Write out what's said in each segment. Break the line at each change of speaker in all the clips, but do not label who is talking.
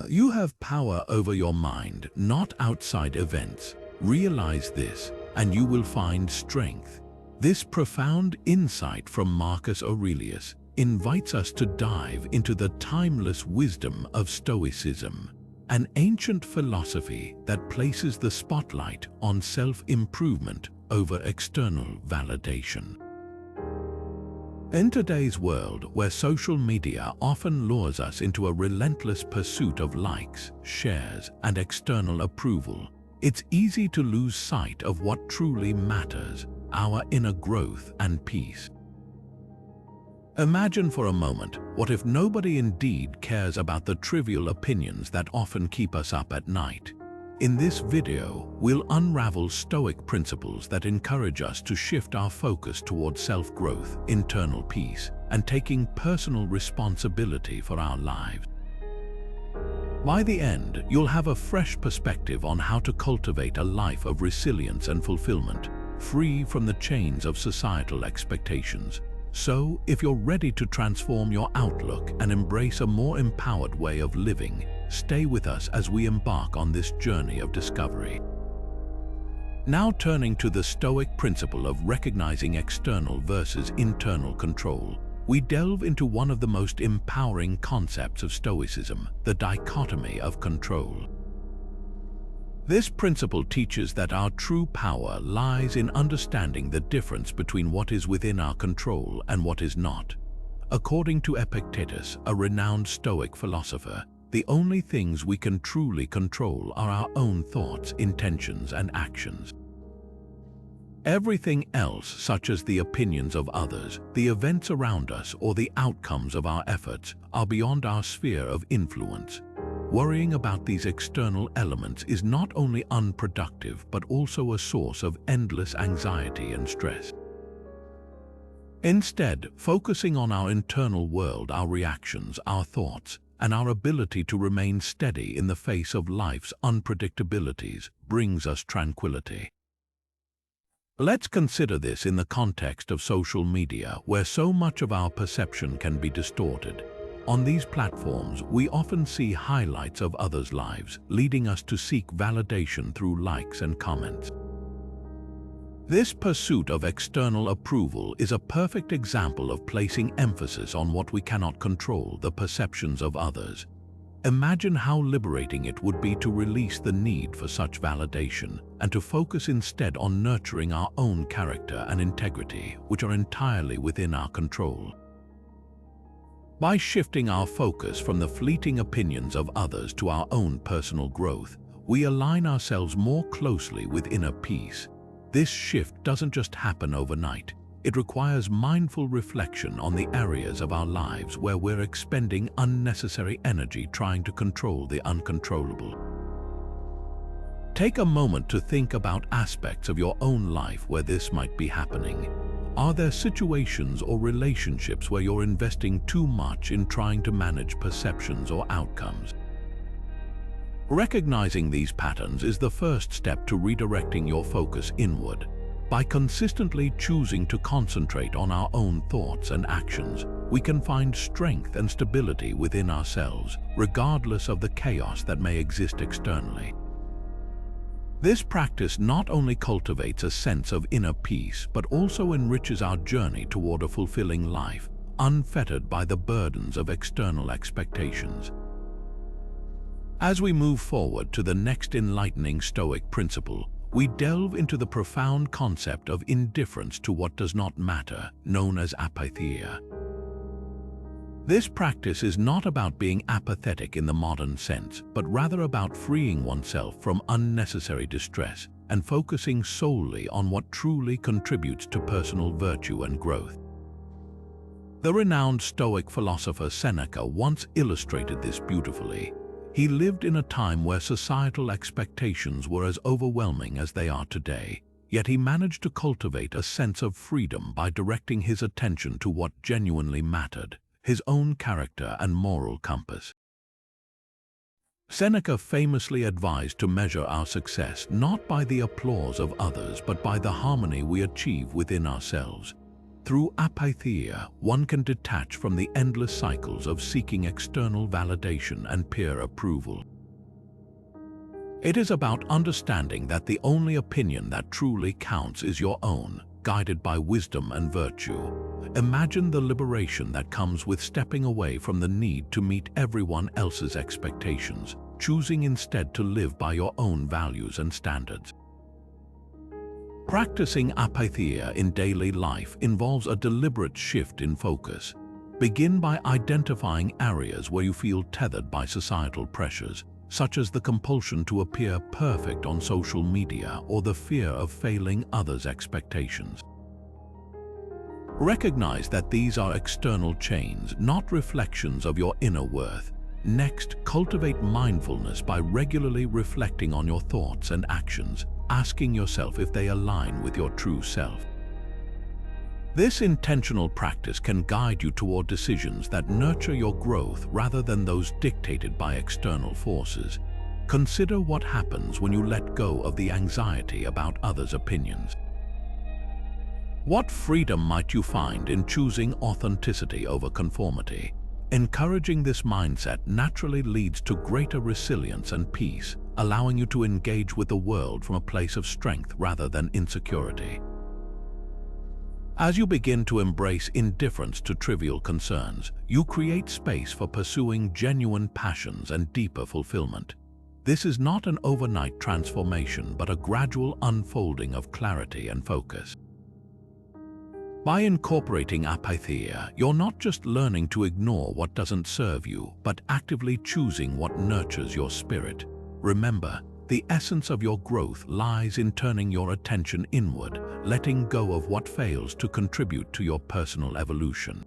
You have power over your mind, not outside events. Realize this, and you will find strength. This profound insight from Marcus Aurelius invites us to dive into the timeless wisdom of Stoicism, an ancient philosophy that places the spotlight on self-improvement over external validation. In today's world, where social media often lures us into a relentless pursuit of likes, shares, and external approval, it's easy to lose sight of what truly matters: our inner growth and peace. Imagine for a moment, what if nobody indeed cares about the trivial opinions that often keep us up at night? In this video, we'll unravel Stoic principles that encourage us to shift our focus toward self-growth, internal peace, and taking personal responsibility for our lives. By the end, you'll have a fresh perspective on how to cultivate a life of resilience and fulfillment, free from the chains of societal expectations. So, if you're ready to transform your outlook and embrace a more empowered way of living, stay with us as we embark on this journey of discovery. Now turning to the Stoic principle of recognizing external versus internal control, we delve into one of the most empowering concepts of Stoicism, the dichotomy of control. This principle teaches that our true power lies in understanding the difference between what is within our control and what is not. According to Epictetus, a renowned Stoic philosopher, the only things we can truly control are our own thoughts, intentions, and actions. Everything else, such as the opinions of others, the events around us, or the outcomes of our efforts, are beyond our sphere of influence. Worrying about these external elements is not only unproductive, but also a source of endless anxiety and stress. Instead, focusing on our internal world, our reactions, our thoughts, and our ability to remain steady in the face of life's unpredictabilities brings us tranquility. Let's consider this in the context of social media, where so much of our perception can be distorted. On these platforms, we often see highlights of others' lives, leading us to seek validation through likes and comments. This pursuit of external approval is a perfect example of placing emphasis on what we cannot control, the perceptions of others. Imagine how liberating it would be to release the need for such validation and to focus instead on nurturing our own character and integrity, which are entirely within our control. By shifting our focus from the fleeting opinions of others to our own personal growth, we align ourselves more closely with inner peace. This shift doesn't just happen overnight. It requires mindful reflection on the areas of our lives where we're expending unnecessary energy trying to control the uncontrollable. Take a moment to think about aspects of your own life where this might be happening. Are there situations or relationships where you're investing too much in trying to manage perceptions or outcomes? Recognizing these patterns is the first step to redirecting your focus inward. By consistently choosing to concentrate on our own thoughts and actions, we can find strength and stability within ourselves, regardless of the chaos that may exist externally. This practice not only cultivates a sense of inner peace, but also enriches our journey toward a fulfilling life, unfettered by the burdens of external expectations. As we move forward to the next enlightening Stoic principle, we delve into the profound concept of indifference to what does not matter, known as apatheia. This practice is not about being apathetic in the modern sense, but rather about freeing oneself from unnecessary distress and focusing solely on what truly contributes to personal virtue and growth. The renowned Stoic philosopher Seneca once illustrated this beautifully. He lived in a time where societal expectations were as overwhelming as they are today, yet he managed to cultivate a sense of freedom by directing his attention to what genuinely mattered: his own character and moral compass. Seneca famously advised to measure our success not by the applause of others, but by the harmony we achieve within ourselves. Through apatheia, one can detach from the endless cycles of seeking external validation and peer approval. It is about understanding that the only opinion that truly counts is your own, guided by wisdom and virtue. Imagine the liberation that comes with stepping away from the need to meet everyone else's expectations, choosing instead to live by your own values and standards. Practicing apatheia in daily life involves a deliberate shift in focus. Begin by identifying areas where you feel tethered by societal pressures, such as the compulsion to appear perfect on social media or the fear of failing others' expectations. Recognize that these are external chains, not reflections of your inner worth. Next, cultivate mindfulness by regularly reflecting on your thoughts and actions, asking yourself if they align with your true self. This intentional practice can guide you toward decisions that nurture your growth rather than those dictated by external forces. Consider what happens when you let go of the anxiety about others' opinions. What freedom might you find in choosing authenticity over conformity? Encouraging this mindset naturally leads to greater resilience and peace, allowing you to engage with the world from a place of strength rather than insecurity. As you begin to embrace indifference to trivial concerns, you create space for pursuing genuine passions and deeper fulfillment. This is not an overnight transformation, but a gradual unfolding of clarity and focus. By incorporating apatheia, you're not just learning to ignore what doesn't serve you, but actively choosing what nurtures your spirit. Remember, the essence of your growth lies in turning your attention inward, letting go of what fails to contribute to your personal evolution.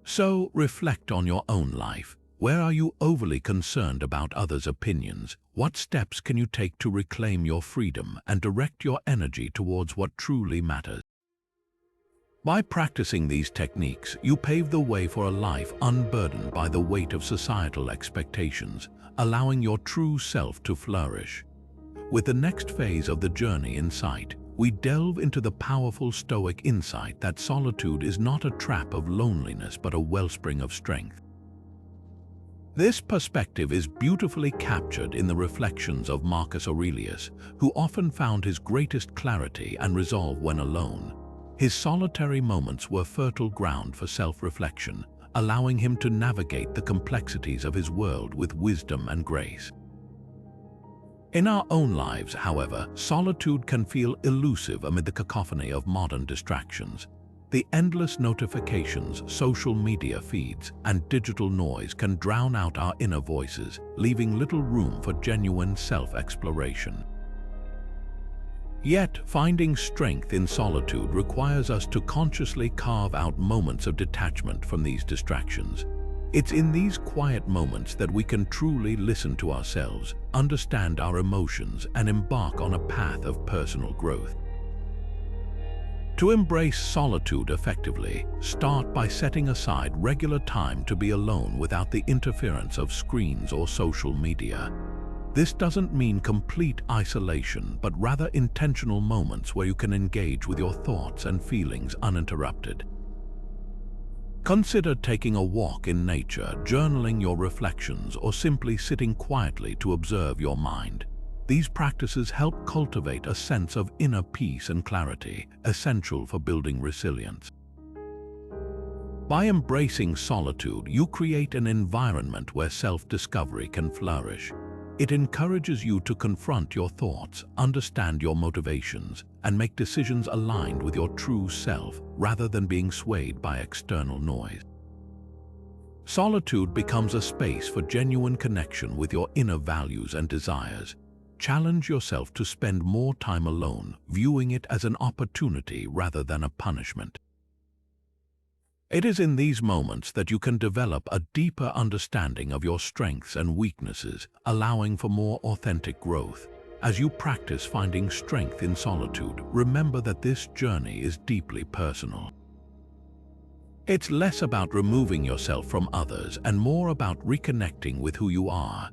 So, reflect on your own life. Where are you overly concerned about others' opinions? What steps can you take to reclaim your freedom and direct your energy towards what truly matters? By practicing these techniques, you pave the way for a life unburdened by the weight of societal expectations, allowing your true self to flourish. With the next phase of the journey in sight, we delve into the powerful Stoic insight that solitude is not a trap of loneliness but a wellspring of strength. This perspective is beautifully captured in the reflections of Marcus Aurelius, who often found his greatest clarity and resolve when alone. His solitary moments were fertile ground for self-reflection, allowing him to navigate the complexities of his world with wisdom and grace. In our own lives, however, solitude can feel elusive amid the cacophony of modern distractions. The endless notifications, social media feeds, and digital noise can drown out our inner voices, leaving little room for genuine self-exploration. Yet, finding strength in solitude requires us to consciously carve out moments of detachment from these distractions. It's in these quiet moments that we can truly listen to ourselves, understand our emotions, and embark on a path of personal growth. To embrace solitude effectively, start by setting aside regular time to be alone without the interference of screens or social media. This doesn't mean complete isolation, but rather intentional moments where you can engage with your thoughts and feelings uninterrupted. Consider taking a walk in nature, journaling your reflections, or simply sitting quietly to observe your mind. These practices help cultivate a sense of inner peace and clarity, essential for building resilience. By embracing solitude, you create an environment where self-discovery can flourish. It encourages you to confront your thoughts, understand your motivations, and make decisions aligned with your true self rather than being swayed by external noise. Solitude becomes a space for genuine connection with your inner values and desires. Challenge yourself to spend more time alone, viewing it as an opportunity rather than a punishment. It is in these moments that you can develop a deeper understanding of your strengths and weaknesses, allowing for more authentic growth. As you practice finding strength in solitude, remember that this journey is deeply personal. It's less about removing yourself from others and more about reconnecting with who you are.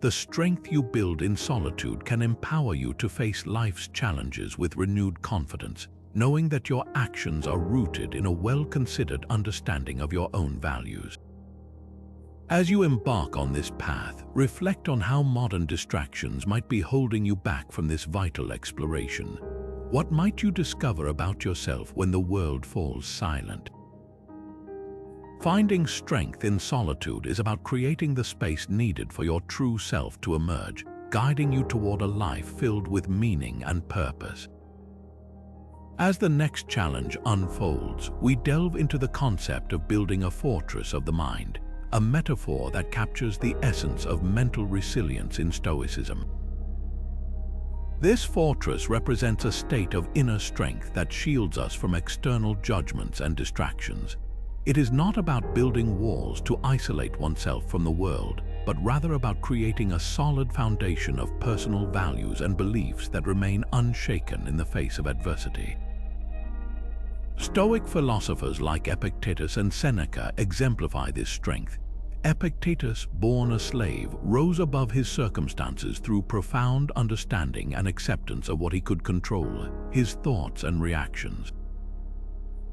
The strength you build in solitude can empower you to face life's challenges with renewed confidence, knowing that your actions are rooted in a well-considered understanding of your own values. As you embark on this path, reflect on how modern distractions might be holding you back from this vital exploration. What might you discover about yourself when the world falls silent? Finding strength in solitude is about creating the space needed for your true self to emerge, guiding you toward a life filled with meaning and purpose. As the next challenge unfolds, we delve into the concept of building a fortress of the mind, a metaphor that captures the essence of mental resilience in Stoicism. This fortress represents a state of inner strength that shields us from external judgments and distractions. It is not about building walls to isolate oneself from the world, but rather about creating a solid foundation of personal values and beliefs that remain unshaken in the face of adversity. Stoic philosophers like Epictetus and Seneca exemplify this strength. Epictetus, born a slave, rose above his circumstances through profound understanding and acceptance of what he could control, his thoughts and reactions.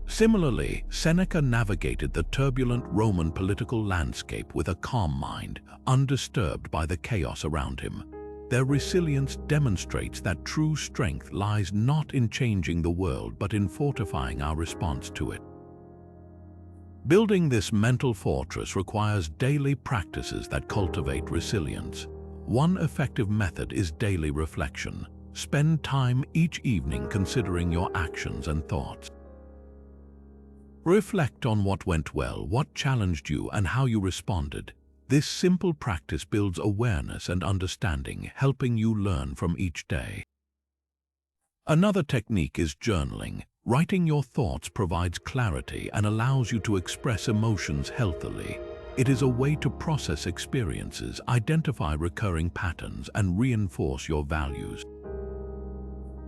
Similarly, Seneca navigated the turbulent Roman political landscape with a calm mind, undisturbed by the chaos around him. Their resilience demonstrates that true strength lies not in changing the world but in fortifying our response to it. Building this mental fortress requires daily practices that cultivate resilience. One effective method is daily reflection. Spend time each evening considering your actions and thoughts. Reflect on what went well, what challenged you, and how you responded. This simple practice builds awareness and understanding, helping you learn from each day. Another technique is journaling. Writing your thoughts provides clarity and allows you to express emotions healthily. It is a way to process experiences, identify recurring patterns, and reinforce your values.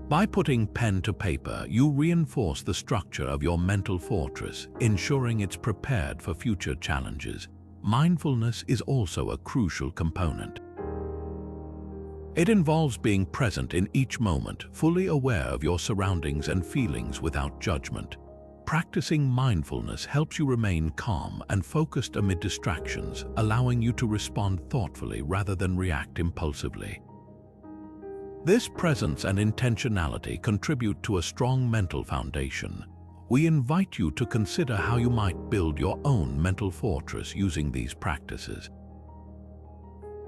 By putting pen to paper, you reinforce the structure of your mental fortress, ensuring it's prepared for future challenges. Mindfulness is also a crucial component. It involves being present in each moment, fully aware of your surroundings and feelings without judgment. Practicing mindfulness helps you remain calm and focused amid distractions, allowing you to respond thoughtfully rather than react impulsively. This presence and intentionality contribute to a strong mental foundation. We invite you to consider how you might build your own mental fortress using these practices.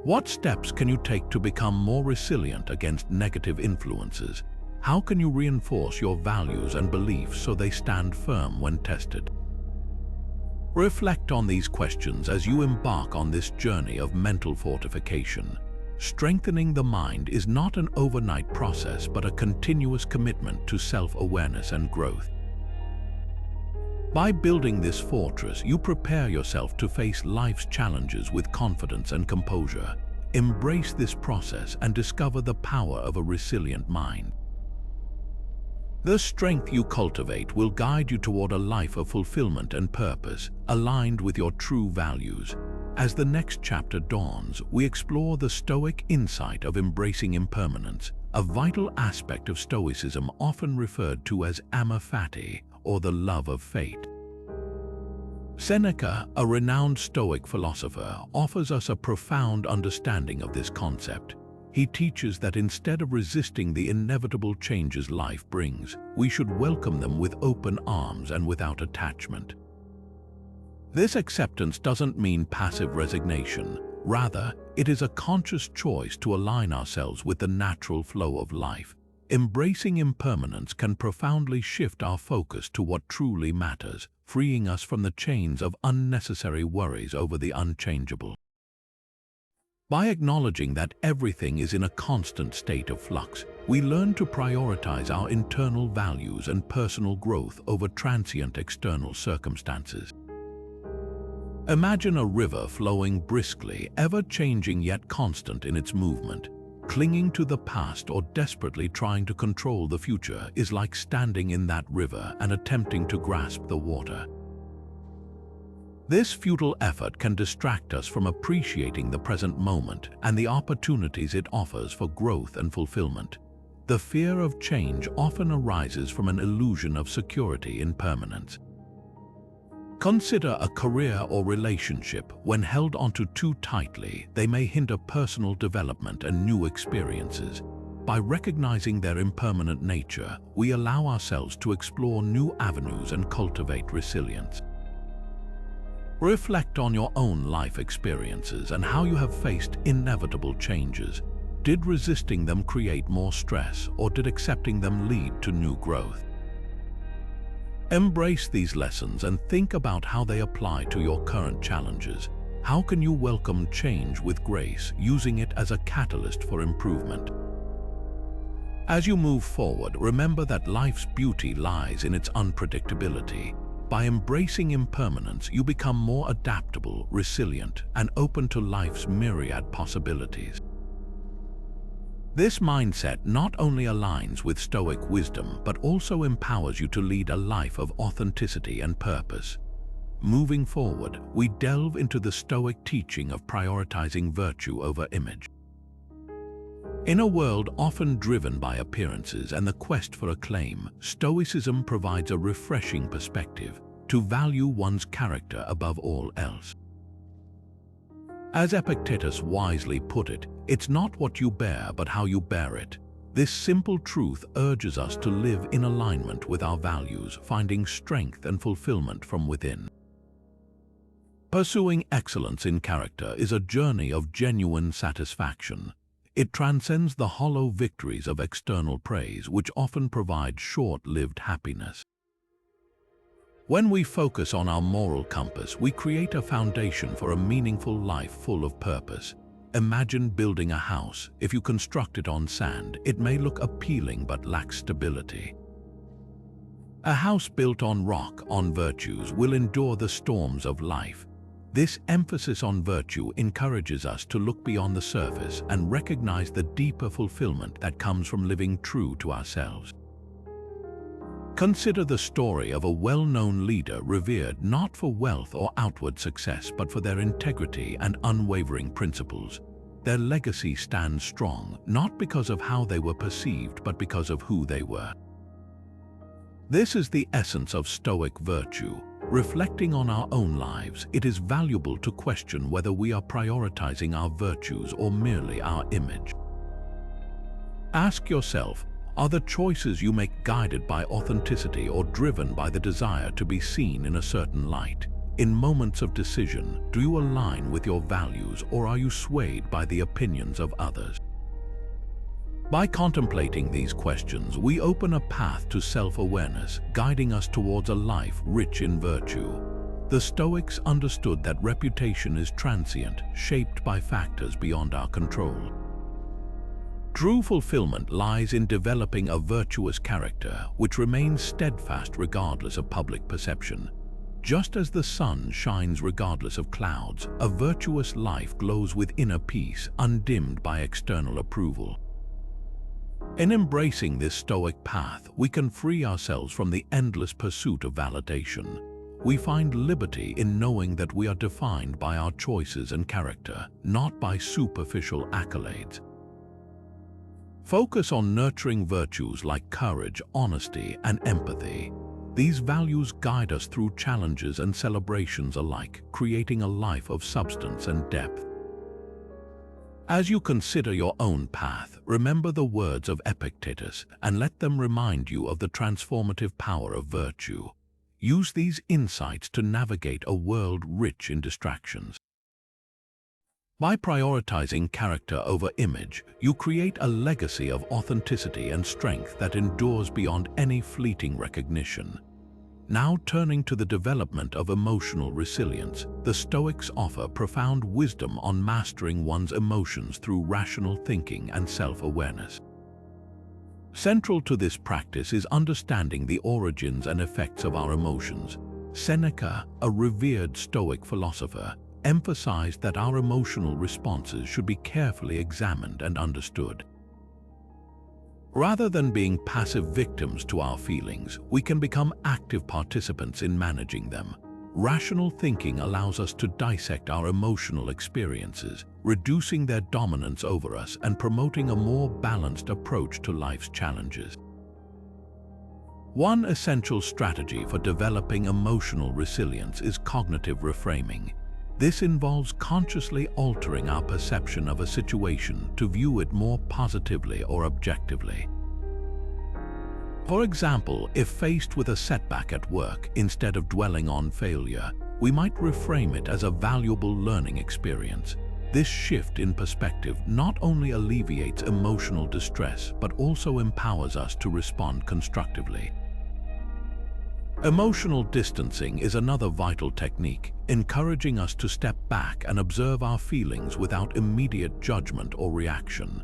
What steps can you take to become more resilient against negative influences? How can you reinforce your values and beliefs so they stand firm when tested? Reflect on these questions as you embark on this journey of mental fortification. Strengthening the mind is not an overnight process, but a continuous commitment to self-awareness and growth. By building this fortress, you prepare yourself to face life's challenges with confidence and composure. Embrace this process and discover the power of a resilient mind. The strength you cultivate will guide you toward a life of fulfillment and purpose, aligned with your true values. As the next chapter dawns, we explore the Stoic insight of embracing impermanence, a vital aspect of Stoicism often referred to as amor fati, or the love of fate. Seneca, a renowned Stoic philosopher, offers us a profound understanding of this concept. He teaches that instead of resisting the inevitable changes life brings, we should welcome them with open arms and without attachment. This acceptance doesn't mean passive resignation. Rather, it is a conscious choice to align ourselves with the natural flow of life. Embracing impermanence can profoundly shift our focus to what truly matters, freeing us from the chains of unnecessary worries over the unchangeable. By acknowledging that everything is in a constant state of flux, we learn to prioritize our internal values and personal growth over transient external circumstances. Imagine a river flowing briskly, ever-changing yet constant in its movement. Clinging to the past or desperately trying to control the future is like standing in that river and attempting to grasp the water. This futile effort can distract us from appreciating the present moment and the opportunities it offers for growth and fulfillment. the fear of change often arises from an illusion of security in permanence. Consider a career or relationship. When held onto too tightly, they may hinder personal development and new experiences. By recognizing their impermanent nature, we allow ourselves to explore new avenues and cultivate resilience. Reflect on your own life experiences and how you have faced inevitable changes. Did resisting them create more stress, or did accepting them lead to new growth? Embrace these lessons and think about how they apply to your current challenges. How can you welcome change with grace, using it as a catalyst for improvement? As you move forward, remember that life's beauty lies in its unpredictability. By embracing impermanence, you become more adaptable, resilient, and open to life's myriad possibilities. This mindset not only aligns with Stoic wisdom, but also empowers you to lead a life of authenticity and purpose. Moving forward, we delve into the Stoic teaching of prioritizing virtue over image. In a world often driven by appearances and the quest for acclaim, Stoicism provides a refreshing perspective to value one's character above all else. As Epictetus wisely put it, it's not what you bear, but how you bear it. This simple truth urges us to live in alignment with our values, finding strength and fulfillment from within. Pursuing excellence in character is a journey of genuine satisfaction. It transcends the hollow victories of external praise, which often provide short-lived happiness. When we focus on our moral compass, we create a foundation for a meaningful life full of purpose. Imagine building a house. If you construct it on sand, it may look appealing but lacks stability. A house built on rock, on virtues, will endure the storms of life. This emphasis on virtue encourages us to look beyond the surface and recognize the deeper fulfillment that comes from living true to ourselves. Consider the story of a well-known leader revered not for wealth or outward success, but for their integrity and unwavering principles. Their legacy stands strong, not because of how they were perceived, but because of who they were. This is the essence of Stoic virtue. Reflecting on our own lives, it is valuable to question whether we are prioritizing our virtues or merely our image. Ask yourself, are the choices you make guided by authenticity or driven by the desire to be seen in a certain light? In moments of decision, do you align with your values, or are you swayed by the opinions of others? By contemplating these questions, we open a path to self-awareness, guiding us towards a life rich in virtue. The Stoics understood that reputation is transient, shaped by factors beyond our control. True fulfillment lies in developing a virtuous character which remains steadfast regardless of public perception. Just as the sun shines regardless of clouds, a virtuous life glows with inner peace, undimmed by external approval. In embracing this Stoic path, we can free ourselves from the endless pursuit of validation. We find liberty in knowing that we are defined by our choices and character, not by superficial accolades. Focus on nurturing virtues like courage, honesty, and empathy. These values guide us through challenges and celebrations alike, creating a life of substance and depth. As you consider your own path, remember the words of Epictetus and let them remind you of the transformative power of virtue. Use these insights to navigate a world rich in distractions. By prioritizing character over image, you create a legacy of authenticity and strength that endures beyond any fleeting recognition. Now turning to the development of emotional resilience, the Stoics offer profound wisdom on mastering one's emotions through rational thinking and self-awareness. Central to this practice is understanding the origins and effects of our emotions. Seneca, a revered Stoic philosopher, emphasized that our emotional responses should be carefully examined and understood. Rather than being passive victims to our feelings, we can become active participants in managing them. Rational thinking allows us to dissect our emotional experiences, reducing their dominance over us and promoting a more balanced approach to life's challenges. One essential strategy for developing emotional resilience is cognitive reframing. This involves consciously altering our perception of a situation to view it more positively or objectively. For example, if faced with a setback at work, instead of dwelling on failure, we might reframe it as a valuable learning experience. This shift in perspective not only alleviates emotional distress, but also empowers us to respond constructively. Emotional distancing is another vital technique, encouraging us to step back and observe our feelings without immediate judgment or reaction.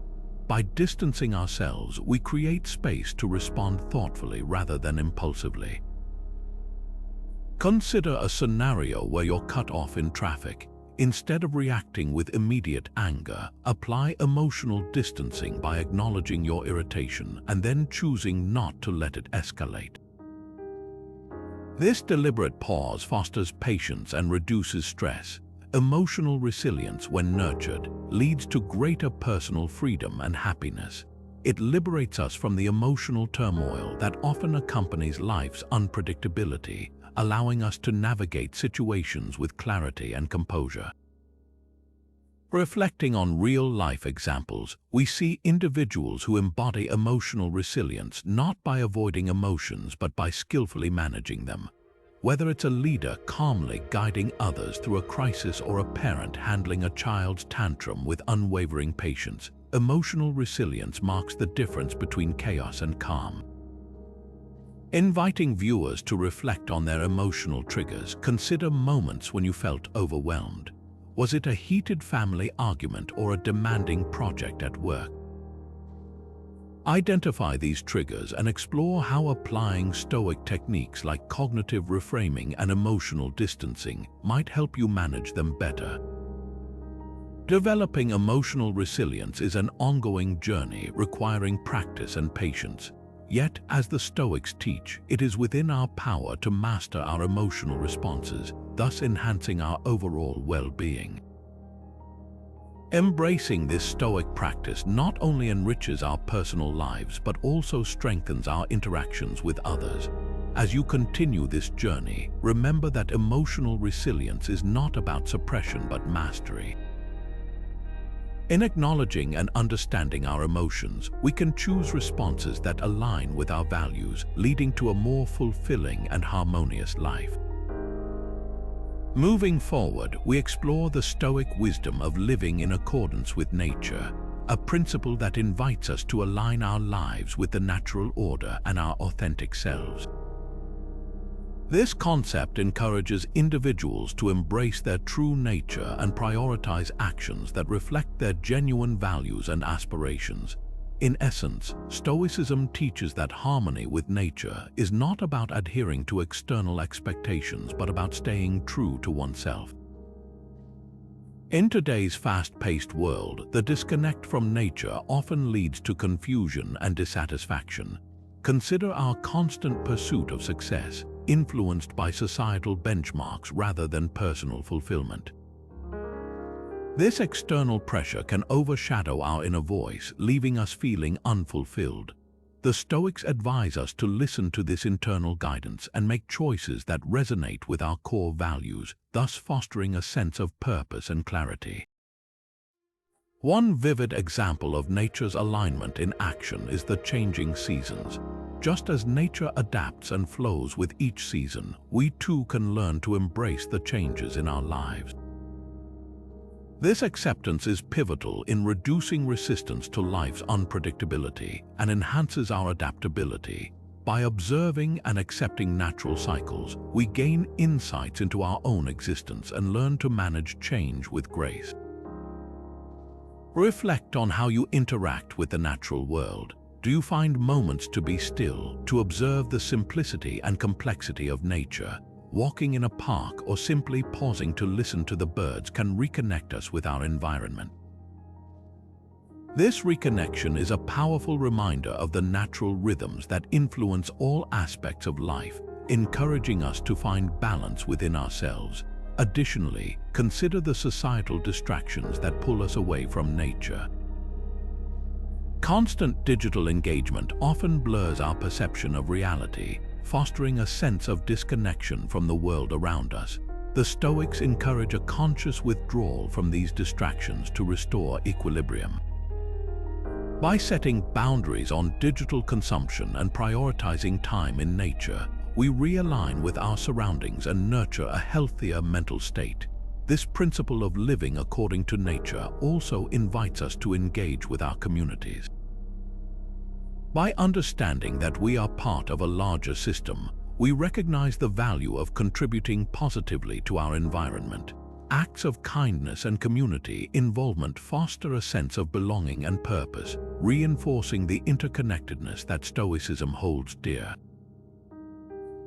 By distancing ourselves, we create space to respond thoughtfully rather than impulsively. Consider a scenario where you're cut off in traffic. Instead of reacting with immediate anger, apply emotional distancing by acknowledging your irritation and then choosing not to let it escalate. This deliberate pause fosters patience and reduces stress. Emotional resilience, when nurtured, leads to greater personal freedom and happiness. It liberates us from the emotional turmoil that often accompanies life's unpredictability, allowing us to navigate situations with clarity and composure. Reflecting on real-life examples, we see individuals who embody emotional resilience not by avoiding emotions but by skillfully managing them. Whether it's a leader calmly guiding others through a crisis or a parent handling a child's tantrum with unwavering patience, emotional resilience marks the difference between chaos and calm. Inviting viewers to reflect on their emotional triggers, consider moments when you felt overwhelmed. Was it a heated family argument or a demanding project at work? Identify these triggers and explore how applying Stoic techniques like cognitive reframing and emotional distancing might help you manage them better. Developing emotional resilience is an ongoing journey requiring practice and patience. Yet, as the Stoics teach, it is within our power to master our emotional responses, thus enhancing our overall well-being. Embracing this Stoic practice not only enriches our personal lives but also strengthens our interactions with others. As you continue this journey, remember that emotional resilience is not about suppression but mastery. In acknowledging and understanding our emotions, we can choose responses that align with our values, leading to a more fulfilling and harmonious life. Moving forward, we explore the Stoic wisdom of living in accordance with nature, a principle that invites us to align our lives with the natural order and our authentic selves. This concept encourages individuals to embrace their true nature and prioritize actions that reflect their genuine values and aspirations. In essence, Stoicism teaches that harmony with nature is not about adhering to external expectations but about staying true to oneself. In today's fast-paced world, the disconnect from nature often leads to confusion and dissatisfaction. Consider our constant pursuit of success, influenced by societal benchmarks rather than personal fulfillment. This external pressure can overshadow our inner voice, leaving us feeling unfulfilled. The Stoics advise us to listen to this internal guidance and make choices that resonate with our core values, thus fostering a sense of purpose and clarity. One vivid example of nature's alignment in action is the changing seasons. Just as nature adapts and flows with each season, we too can learn to embrace the changes in our lives. This acceptance is pivotal in reducing resistance to life's unpredictability and enhances our adaptability. By observing and accepting natural cycles, we gain insights into our own existence and learn to manage change with grace. Reflect on how you interact with the natural world. Do you find moments to be still, to observe the simplicity and complexity of nature? Walking in a park or simply pausing to listen to the birds can reconnect us with our environment. This reconnection is a powerful reminder of the natural rhythms that influence all aspects of life, encouraging us to find balance within ourselves. Additionally, consider the societal distractions that pull us away from nature. Constant digital engagement often blurs our perception of reality, fostering a sense of disconnection from the world around us. The Stoics encourage a conscious withdrawal from these distractions to restore equilibrium. By setting boundaries on digital consumption and prioritizing time in nature, we realign with our surroundings and nurture a healthier mental state. This principle of living according to nature also invites us to engage with our communities. By understanding that we are part of a larger system, we recognize the value of contributing positively to our environment. Acts of kindness and community involvement foster a sense of belonging and purpose, reinforcing the interconnectedness that Stoicism holds dear.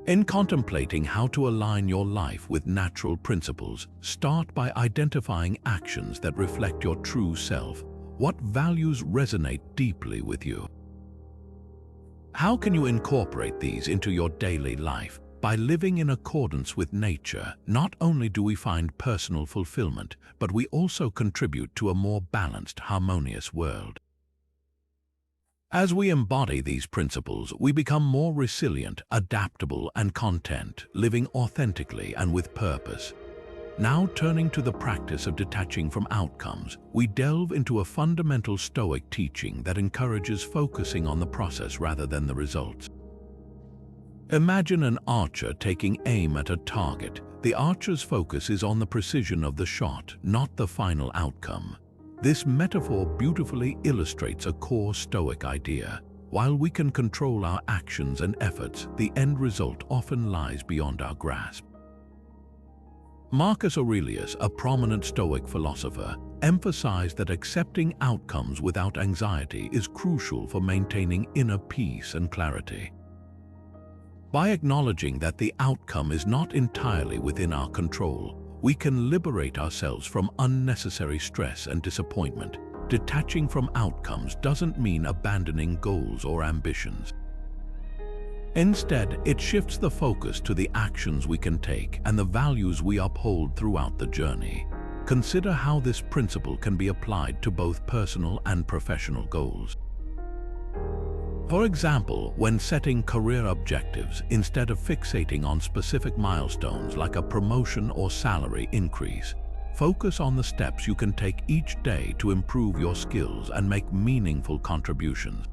In contemplating how to align your life with natural principles, start by identifying actions that reflect your true self. What values resonate deeply with you? How can you incorporate these into your daily life? By living in accordance with nature, not only do we find personal fulfillment, but we also contribute to a more balanced, harmonious world. As we embody these principles, we become more resilient, adaptable, and content, living authentically and with purpose. Now, turning to the practice of detaching from outcomes, we delve into a fundamental Stoic teaching that encourages focusing on the process rather than the results. Imagine an archer taking aim at a target. The archer's focus is on the precision of the shot, not the final outcome. This metaphor beautifully illustrates a core Stoic idea. While we can control our actions and efforts, the end result often lies beyond our grasp. Marcus Aurelius, a prominent Stoic philosopher, emphasized that accepting outcomes without anxiety is crucial for maintaining inner peace and clarity. By acknowledging that the outcome is not entirely within our control, we can liberate ourselves from unnecessary stress and disappointment. Detaching from outcomes doesn't mean abandoning goals or ambitions. Instead, it shifts the focus to the actions we can take and the values we uphold throughout the journey. Consider how this principle can be applied to both personal and professional goals. For example, when setting career objectives, instead of fixating on specific milestones like a promotion or salary increase, focus on the steps you can take each day to improve your skills and make meaningful contributions.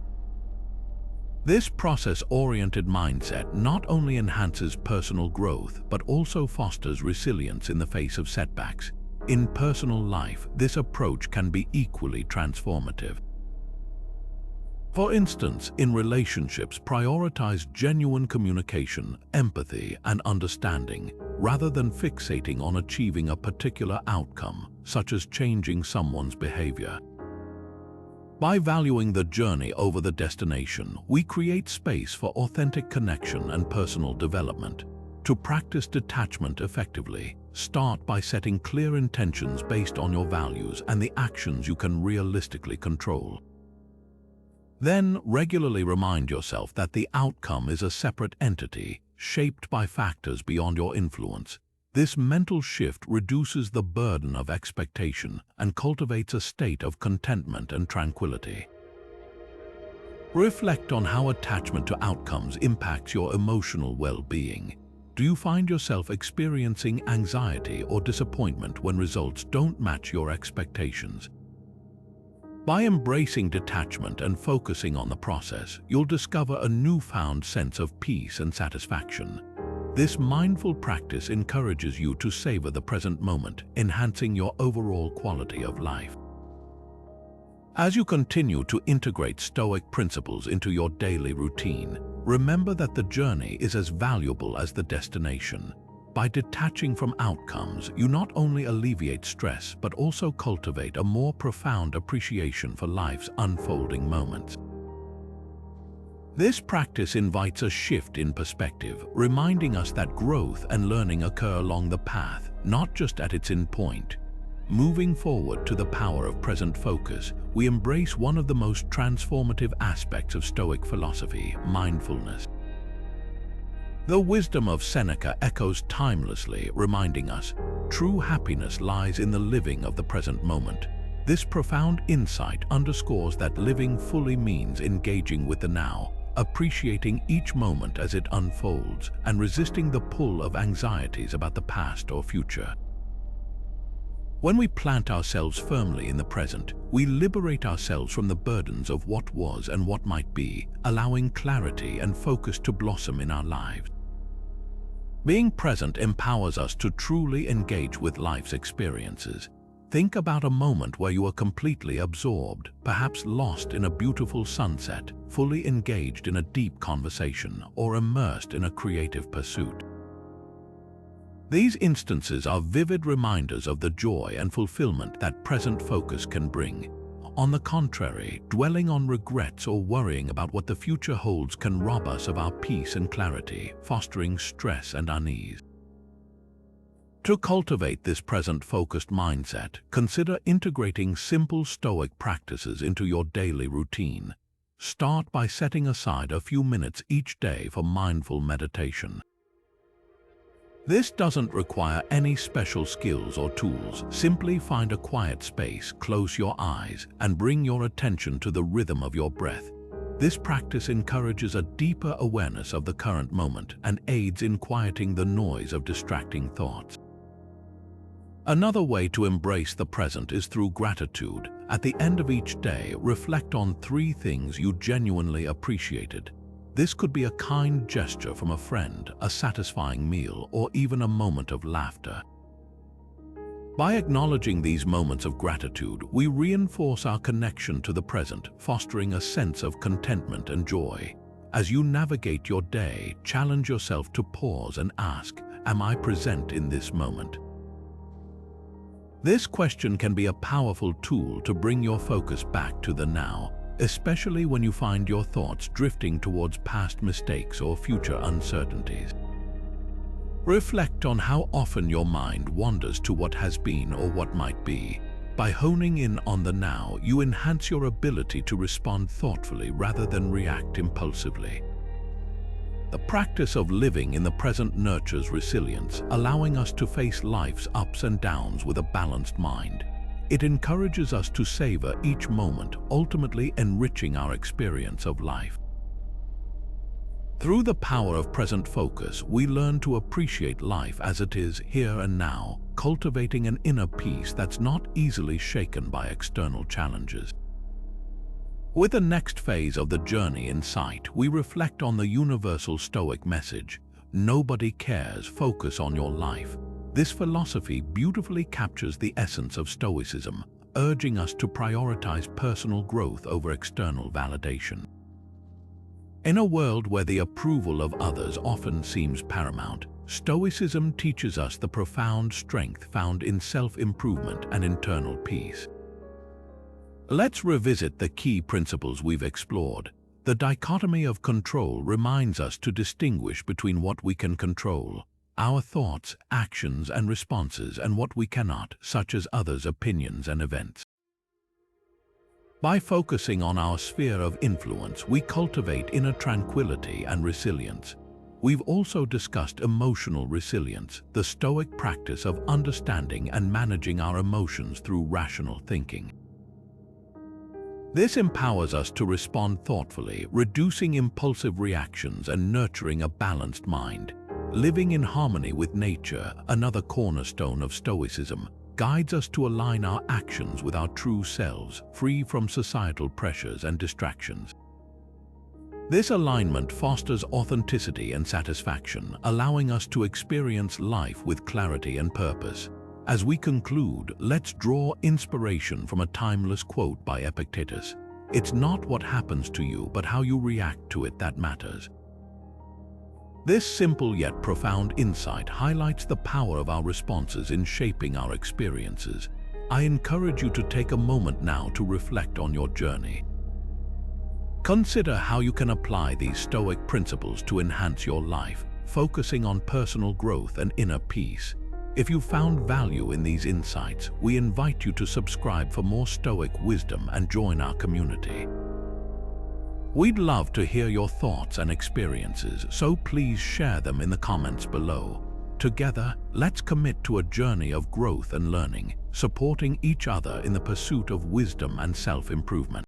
This process-oriented mindset not only enhances personal growth, but also fosters resilience in the face of setbacks. In personal life, this approach can be equally transformative. For instance, in relationships, prioritize genuine communication, empathy, and understanding, rather than fixating on achieving a particular outcome, such as changing someone's behavior. By valuing the journey over the destination, we create space for authentic connection and personal development. To practice detachment effectively, start by setting clear intentions based on your values and the actions you can realistically control. Then, regularly remind yourself that the outcome is a separate entity, shaped by factors beyond your influence. This mental shift reduces the burden of expectation and cultivates a state of contentment and tranquility. Reflect on how attachment to outcomes impacts your emotional well-being. Do you find yourself experiencing anxiety or disappointment when results don't match your expectations? By embracing detachment and focusing on the process, you'll discover a newfound sense of peace and satisfaction. This mindful practice encourages you to savor the present moment, enhancing your overall quality of life. As you continue to integrate Stoic principles into your daily routine, remember that the journey is as valuable as the destination. By detaching from outcomes, you not only alleviate stress, but also cultivate a more profound appreciation for life's unfolding moments. This practice invites a shift in perspective, reminding us that growth and learning occur along the path, not just at its end point. Moving forward to the power of present focus, we embrace one of the most transformative aspects of Stoic philosophy, mindfulness. The wisdom of Seneca echoes timelessly, reminding us, true happiness lies in the living of the present moment. This profound insight underscores that living fully means engaging with the now, appreciating each moment as it unfolds, and resisting the pull of anxieties about the past or future. When we plant ourselves firmly in the present, we liberate ourselves from the burdens of what was and what might be, allowing clarity and focus to blossom in our lives. Being present empowers us to truly engage with life's experiences. Think about a moment where you are completely absorbed, perhaps lost in a beautiful sunset, fully engaged in a deep conversation, or immersed in a creative pursuit. These instances are vivid reminders of the joy and fulfillment that present focus can bring. On the contrary, dwelling on regrets or worrying about what the future holds can rob us of our peace and clarity, fostering stress and unease. To cultivate this present-focused mindset, consider integrating simple Stoic practices into your daily routine. Start by setting aside a few minutes each day for mindful meditation. This doesn't require any special skills or tools. Simply find a quiet space, close your eyes, and bring your attention to the rhythm of your breath. This practice encourages a deeper awareness of the current moment and aids in quieting the noise of distracting thoughts. Another way to embrace the present is through gratitude. At the end of each day, reflect on 3 things you genuinely appreciated. This could be a kind gesture from a friend, a satisfying meal, or even a moment of laughter. By acknowledging these moments of gratitude, we reinforce our connection to the present, fostering a sense of contentment and joy. As you navigate your day, challenge yourself to pause and ask, "Am I present in this moment?" This question can be a powerful tool to bring your focus back to the now, especially when you find your thoughts drifting towards past mistakes or future uncertainties. Reflect on how often your mind wanders to what has been or what might be. By honing in on the now, you enhance your ability to respond thoughtfully rather than react impulsively. The practice of living in the present nurtures resilience, allowing us to face life's ups and downs with a balanced mind. It encourages us to savor each moment, ultimately enriching our experience of life. Through the power of present focus, we learn to appreciate life as it is here and now, cultivating an inner peace that's not easily shaken by external challenges. With the next phase of the journey in sight, we reflect on the universal Stoic message, "Nobody cares, focus on your life." This philosophy beautifully captures the essence of Stoicism, urging us to prioritize personal growth over external validation. In a world where the approval of others often seems paramount, Stoicism teaches us the profound strength found in self-improvement and internal peace. Let's revisit the key principles we've explored. The dichotomy of control reminds us to distinguish between what we can control, our thoughts, actions, and responses, and what we cannot, such as others' opinions and events. By focusing on our sphere of influence, we cultivate inner tranquility and resilience. We've also discussed emotional resilience, the Stoic practice of understanding and managing our emotions through rational thinking. This empowers us to respond thoughtfully, reducing impulsive reactions and nurturing a balanced mind. Living in harmony with nature, another cornerstone of Stoicism, guides us to align our actions with our true selves, free from societal pressures and distractions. This alignment fosters authenticity and satisfaction, allowing us to experience life with clarity and purpose. As we conclude, let's draw inspiration from a timeless quote by Epictetus. "It's not what happens to you, but how you react to it that matters." This simple yet profound insight highlights the power of our responses in shaping our experiences. I encourage you to take a moment now to reflect on your journey. Consider how you can apply these Stoic principles to enhance your life, focusing on personal growth and inner peace. If you found value in these insights, we invite you to subscribe for more Stoic wisdom and join our community. We'd love to hear your thoughts and experiences, so please share them in the comments below. Together, let's commit to a journey of growth and learning, supporting each other in the pursuit of wisdom and self-improvement.